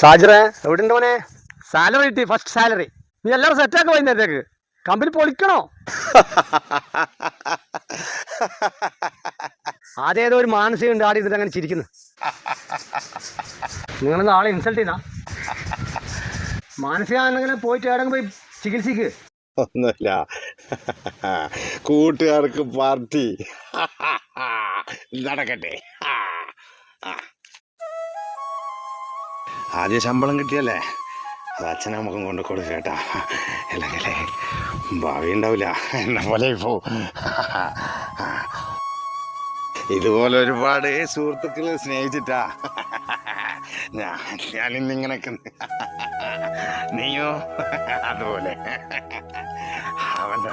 സാജറേ എവിടെ ഉണ്ട് മോനെ? സാലറി കിട്ടി, ഫസ്റ്റ് സാലറി. നീ എല്ലാവരും സെറ്റാക്കി വൈകുന്നേരത്തേക്ക്. കമ്പനി പൊളിക്കണോ? അതേതോ ഒരു മാനസികമുണ്ട് ആടി ഇതിട്ട് അങ്ങനെ ചിരിക്കുന്നു. നിങ്ങളൊന്ന് ആളെ ഇൻസൾട്ട് ചെയ്താ? മാനസികമാണെങ്കിലും പോയിട്ട് എവിടെങ്കിലും പോയി ചികിത്സിക്ക്. ഒന്നുമില്ല, കൂട്ടുകാർക്ക് പാർട്ടി നടക്കട്ടെ. ആദ്യ ശമ്പളം കിട്ടിയല്ലേ, അത് അച്ഛനമ്മക്കും കൊണ്ട് കൊടുക്കേട്ടാ. അല്ലെങ്കിലേ ഭാവി ഉണ്ടാവില്ല, എന്നെ പോലെ പോ. ഇതുപോലെ ഒരുപാട് സുഹൃത്തുക്കളെ സ്നേഹിച്ചിട്ടാ ഞാനിന്നിങ്ങനെ. നീയോ അതുപോലെ അവൻ്റെ